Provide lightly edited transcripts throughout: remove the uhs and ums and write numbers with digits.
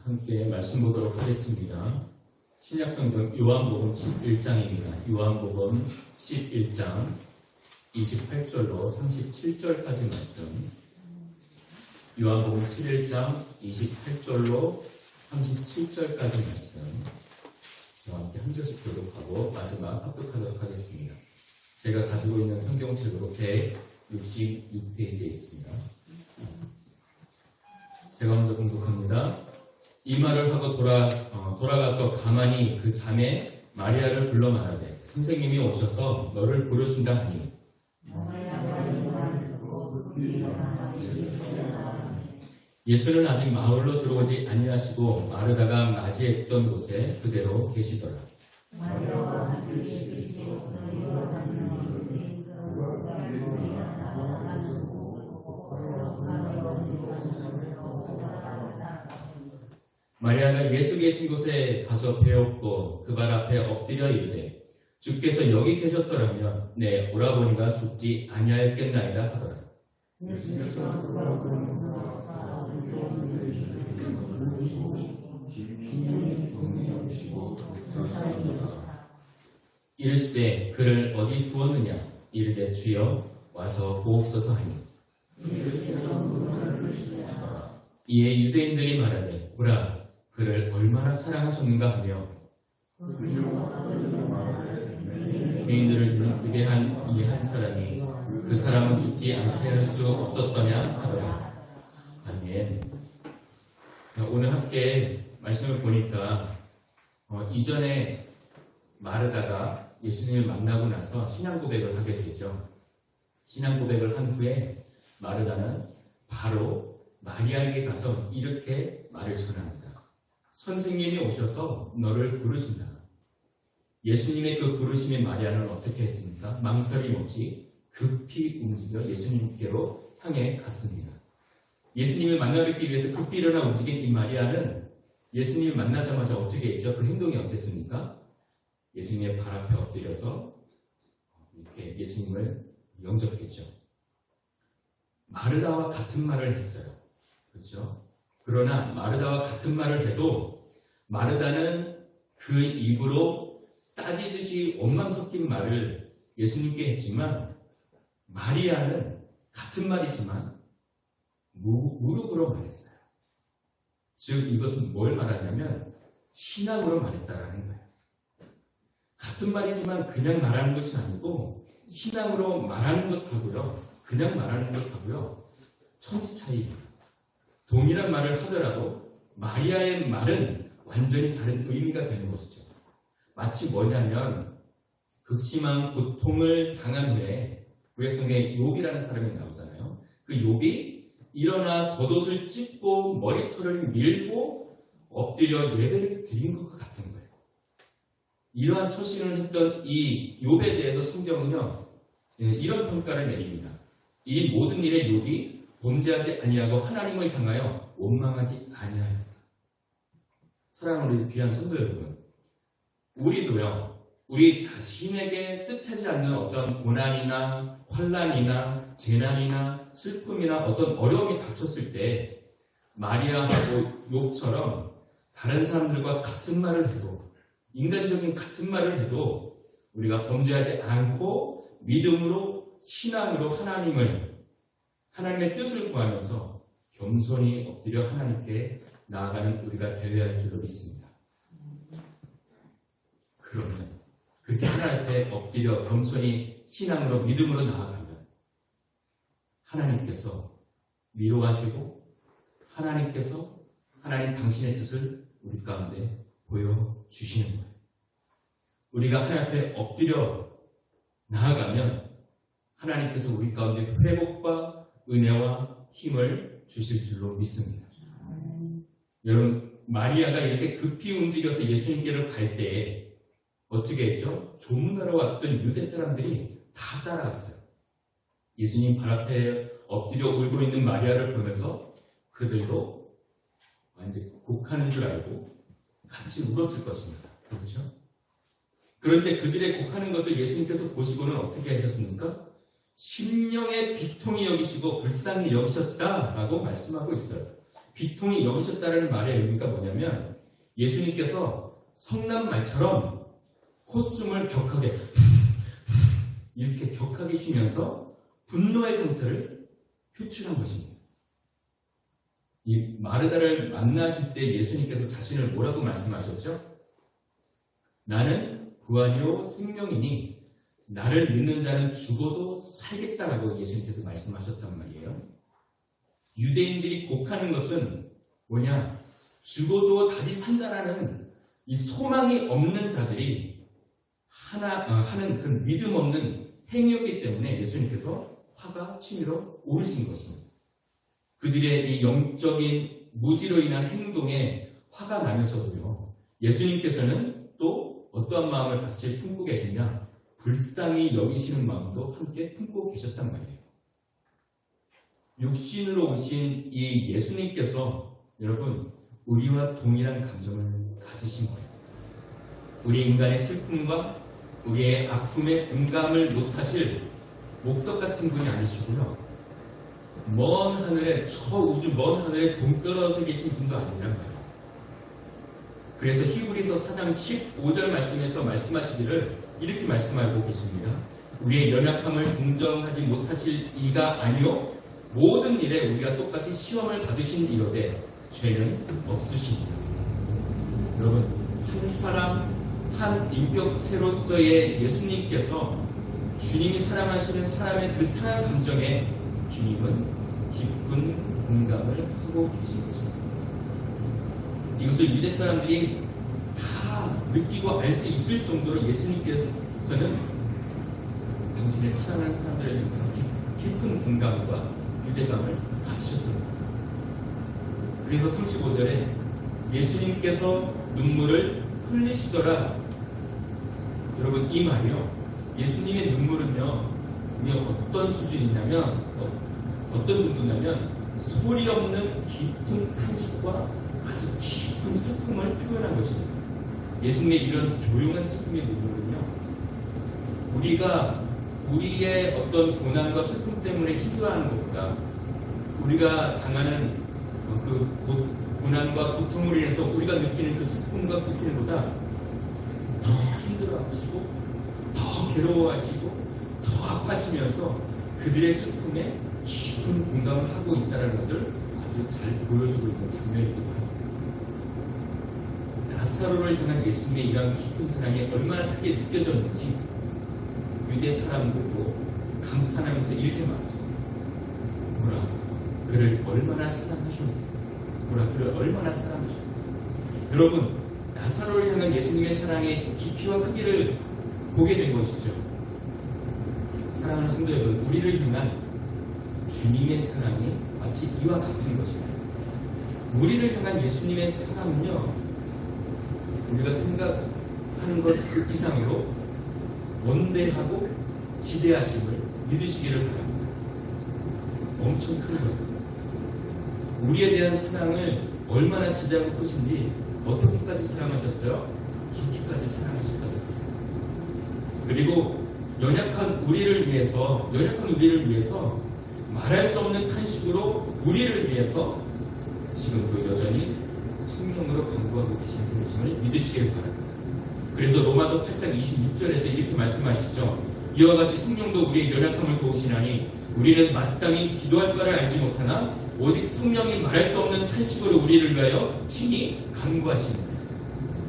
함께 말씀 보도록 하겠습니다. 신약성경 요한복음 11장입니다. 요한복음 11장 28절로 37절까지 말씀. 요한복음 11장 28절로 37절까지 말씀. 저와 함께 한 절씩 교독하고 마지막 합독하도록 하겠습니다. 제가 가지고 있는 성경책으로 166페이지에 있습니다. 제가 먼저 공독합니다. 이 말을 하고 돌아가서 가만히 그 자매 마리아를 불러 말하되 선생님이 오셔서 너를 부르신다 하니 예수는 아직 마을로 들어오지 아니하시고 마르다가 맞이했던 곳에 그대로 계시더라. 마리아가 예수 계신 곳에 가서 배웠고 그 발 앞에 엎드려 이르되 주께서 여기 계셨더라면 내 오라버니가 죽지 아니하였겠나이다 하더라. 이르시되 그를 어디 두었느냐 이르되 주여 와서 보옵소서 하니 이에 유대인들이 말하되 보라 그를 얼마나 사랑하셨는가 하며 유대인들을 눈뜨게 한 이 한 사람이 그 사람은 죽지 않게 할 수 없었더냐 하더라. 아멘. 오늘 함께 말씀을 보니까 이전에 마르다가 예수님을 만나고 나서 신앙 고백을 하게 되죠. 신앙 고백을 한 후에 마르다는 바로 마리아에게 가서 이렇게 말을 전합니다. 선생님이 오셔서 너를 부르신다. 예수님의 그 부르심의 마리아는 어떻게 했습니까? 망설임 없이 급히 움직여 예수님께로 향해 갔습니다. 예수님을 만나뵙기 위해서 급히 일어나 움직인 이 마리아는 예수님을 만나자마자 어떻게 했죠? 그 행동이 어땠습니까? 예수님의 발 앞에 엎드려서 이렇게 예수님을 영접했죠. 마르다와 같은 말을 했어요. 그렇죠? 그러나 마르다와 같은 말을 해도 마르다는 그 입으로 따지듯이 원망 섞인 말을 예수님께 했지만 마리아는 같은 말이지만 무릎으로 말했어요. 즉 이것은 뭘 말하냐면 신앙으로 말했다라는 거예요. 같은 말이지만 그냥 말하는 것이 아니고 신앙으로 말하는 것하고요. 그냥 말하는 것하고요. 천지 차이입니다. 동일한 말을 하더라도 마리아의 말은 완전히 다른 의미가 되는 것이죠. 마치 뭐냐면 극심한 고통을 당한 후에 구약성경에 욥이라는 사람이 나오잖아요. 그 욥이 일어나 겉옷을 찢고 머리털을 밀고 엎드려 예배를 드린 것과 같은 거예요. 이러한 처신을 했던 이 욥에 대해서 성경은요 이런 평가를 내립니다. 이 모든 일에 욥이 범죄하지 아니하고 하나님을 향하여 원망하지 아니하였다. 사랑하는 우리 귀한 성도 여러분, 우리도요 우리 자신에게 뜻하지 않는 어떤 고난이나 환난이나 재난이나 슬픔이나 어떤 어려움이 닥쳤을 때 마리아하고 욥처럼 다른 사람들과 같은 말을 해도 인간적인 같은 말을 해도 우리가 범죄하지 않고 믿음으로 신앙으로 하나님의 뜻을 구하면서 겸손히 엎드려 하나님께 나아가는 우리가 되어야 할 줄로 믿습니다. 그러면 그렇게 하나님 앞에 엎드려 겸손히 신앙으로 믿음으로 나아가면 하나님께서 위로하시고 하나님 당신의 뜻을 우리 가운데 보여주시는 거예요. 우리가 하나님 앞에 엎드려 나아가면 하나님께서 우리 가운데 회복과 은혜와 힘을 주실 줄로 믿습니다. 여러분, 마리아가 이렇게 급히 움직여서 예수님께로 갈 때에 어떻게 했죠? 조문하러 왔던 유대 사람들이 다 따라갔어요. 예수님 발 앞에 엎드려 울고 있는 마리아를 보면서 그들도 이제 곡하는 줄 알고 같이 울었을 것입니다. 그렇죠? 그런데 그들의 곡하는 것을 예수님께서 보시고는 어떻게 하셨습니까? 심령의 비통히 여기시고 불쌍히 여기셨다라고 말씀하고 있어요. 비통히 여기셨다는 말의 의미가 뭐냐면 예수님께서 성난 말처럼 콧숨을 격하게 이렇게 격하게 쉬면서 분노의 상태를 표출한 것입니다. 이 마르다를 만나실 때 예수님께서 자신을 뭐라고 말씀하셨죠? 나는 부활이요 생명이니 나를 믿는 자는 죽어도 살겠다라고 예수님께서 말씀하셨단 말이에요. 유대인들이 곡하는 것은 뭐냐? 죽어도 다시 산다라는 이 소망이 없는 자들이 하는 그 믿음 없는 행위였기 때문에 예수님께서 화가 치밀어 오르신 것입니다. 그들의 이 영적인 무지로 인한 행동에 화가 나면서도요, 예수님께서는 또 어떠한 마음을 같이 품고 계시냐? 불쌍히 여기시는 마음도 함께 품고 계셨단 말이에요. 육신으로 오신 이 예수님께서 여러분 우리와 동일한 감정을 가지신 거예요. 우리 인간의 슬픔과 우리의 아픔에 공감을 못하실 목석 같은 분이 아니시고요. 먼 하늘에, 저 우주 먼 하늘에 동떨어져 계신 분도 아니란 말이에요. 그래서 히브리서 4장 15절 말씀에서 말씀하시기를 이렇게 말씀하고 계십니다. 우리의 연약함을 동정하지 못하실 이가 아니요 모든 일에 우리가 똑같이 시험을 받으신 이로되 죄는 없으십니다. 여러분, 한 사람 한 인격체로서의 예수님께서 주님이 사랑하시는 사람의 그 사랑 감정에 주님은 깊은 공감을 하고 계신 것입니다. 이것을 유대 사람들이 다 느끼고 알 수 있을 정도로 예수님께서는 당신의 사랑하는 사람들을 향해서 깊은 공감과 유대감을 가지셨던 겁니다. 그래서 35절에 예수님께서 눈물을 흘리시더라. 여러분, 이 말이요, 예수님의 눈물은요, 어떤 수준이냐면, 어떤 정도냐면 소리 없는 깊은 탄식과 아주 깊은 슬픔을 표현한 것입니다. 예수님의 이런 조용한 슬픔의 눈물은요, 우리가 우리의 어떤 고난과 슬픔 때문에 힘들어하는 것보다 우리가 당하는 그 고난과 고통으로 인해서 우리가 느끼는 그 슬픔과 고통보다 더 힘들어하시고 더 괴로워하시고 더 아파하시면서 그들의 슬픔에 깊은 공감을 하고 있다는 것을 아주 잘 보여주고 있는 장면이기도 합니다. 나사로를 향한 예수님의 이러한 깊은 사랑이 얼마나 크게 느껴졌는지 유대 사람들도 감탄하면서 이렇게 말하죠. 뭐라, 그를 얼마나 사랑하셨는가. 뭐라, 그를 얼마나 사랑하셨는가. 여러분, 나사로를 향한 예수님의 사랑의 깊이와 크기를 보게 된 것이죠. 사랑하는 성도 여러분, 우리를 향한 주님의 사랑이 마치 이와 같은 것입니다. 우리를 향한 예수님의 사랑은요, 우리가 생각하는 것 그 이상으로 원대하고 지대하심을 믿으시기를 바랍니다. 엄청 큰 거예요. 우리에 대한 사랑을 얼마나 지대하고 크신지 어떻게까지 사랑하셨어요? 죽기까지 사랑하셨다고. 그리고 연약한 우리를 위해서 말할 수 없는 탄식으로 우리를 위해서 지금도 여전히 성령으로 간구하고 계시는 분이심을 믿으시기를 바랍니다. 그래서 로마서 8장 26절에서 이렇게 말씀하시죠. 이와 같이 성령도 우리의 연약함을 도우시나니 우리는 마땅히 기도할 바를 알지 못하나 오직 성령이 말할 수 없는 탄식으로 우리를 위하여 친히 간구하십니다.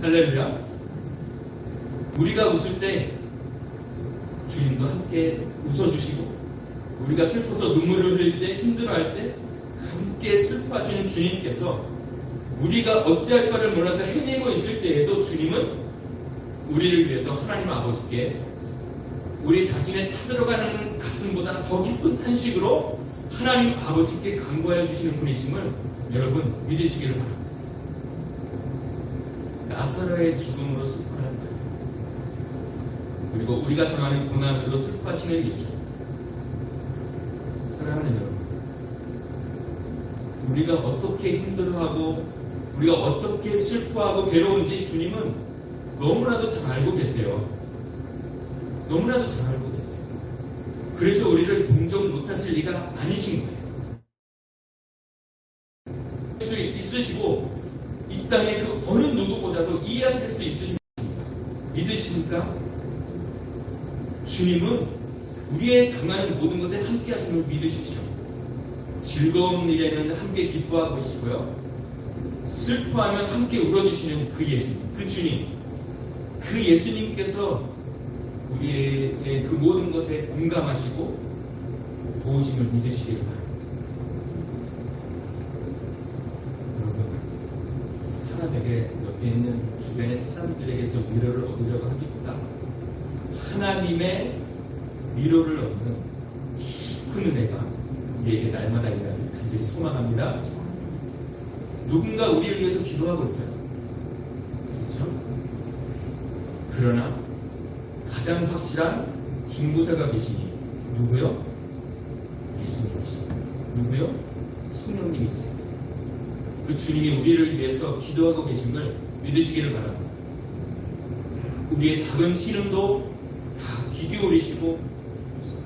할렐루야. 우리가 웃을 때 주님도 함께 웃어주시고, 우리가 슬퍼서 눈물을 흘릴 때, 힘들어할 때 함께 슬퍼하시는 주님께서 우리가 어찌할 바를 몰라서 헤매고 있을 때에도 주님은 우리를 위해서 하나님 아버지께 우리 자신의 타들어가는 가슴보다 더 깊은 탄식으로 하나님 아버지께 간구하여 주시는 분이심을 여러분 믿으시기를 바랍니다. 나사로의 죽음으로 슬퍼하는 분, 그리고 우리가 당하는 고난으로 슬퍼하시는 예수. 사랑하는 여러분, 우리가 어떻게 힘들어하고 우리가 어떻게 슬퍼하고 괴로운지 주님은 너무나도 잘 알고 계세요. 너무나도 잘 알고 계세요. 그래서 우리를 동정 못하실 리가 아니신 거예요. 이 땅의 그 어느 누구보다도 이해하실 수 있으십니까? 믿으십니까? 주님은 우리의 당하는 모든 것에 함께 하심을 믿으십시오. 즐거운 일에는 함께 기뻐하고 계시고요. 슬퍼하면 함께 울어주시는 그 예수님, 그 주님, 그 예수님께서 우리의 그 모든 것에 공감하시고 도우심을 믿으시기를 바랍니다. 여러분, 사람에게 옆에 있는 주변의 사람들에게서 위로를 얻으려고 하기보다 하나님의 위로를 얻는 깊은 은혜가 우리에게 날마다 일하기를 간절히 소망합니다. 누군가 우리를 위해서 기도하고 있어요. 그렇죠? 그러나 가장 확실한 중보자가 계시니 누구요? 예수님이십니다. 누구요? 성령님이세요. 그 주님이 우리를 위해서 기도하고 계심을 믿으시기를 바랍니다. 우리의 작은 시름도 다 귀 기울이시고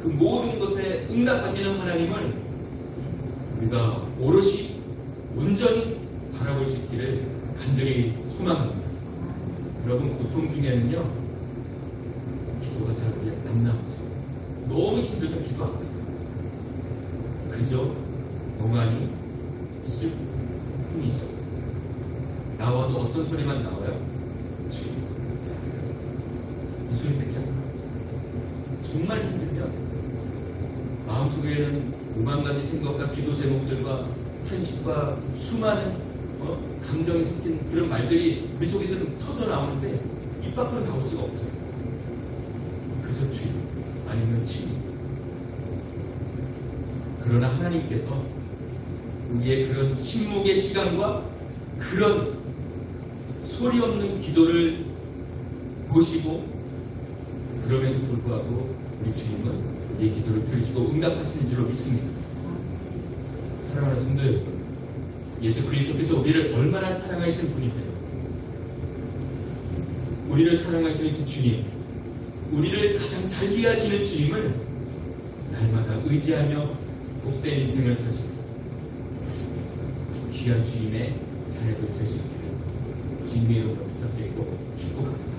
그 모든 것에 응답하시는 하나님을 우리가 오롯이 온전히 바라볼 수 있기를 간절히 소망합니다. 여러분, 고통 중에는요 기도가 잘 안 나오죠. 너무 힘들면 기도 안 돼요. 그저 멍하니 있을 뿐이죠. 나와도 어떤 소리만 나와요? 주님, 이 소리밖에 안 나와요. 정말 힘들면 마음속에는 오만 가지 생각과 기도 제목들과 탄식과 수많은 감정이 섞인 그런 말들이 우리 속에서는 터져 나오는데 입 밖으로 나올 수가 없어요. 그저 주님 아니면 친구. 그러나 하나님께서 우리의 그런 침묵의 시간과 그런 소리 없는 기도를 보시고 그럼에도 불구하고 우리 주님은 우리의 기도를 들으시고 응답하시는 줄로 믿습니다. 사랑하는 성도 여러분, 예수 그리스도께서 우리를 얼마나 사랑하시는 분이세요? 우리를 사랑하시는 그 주님, 우리를 가장 잘 이해하시는 주님을 날마다 의지하며 복된 인생을 사시고 귀한 주님의 자녀들 될 수 있기를 주님의 이름으로 부탁드리고 축복합니다.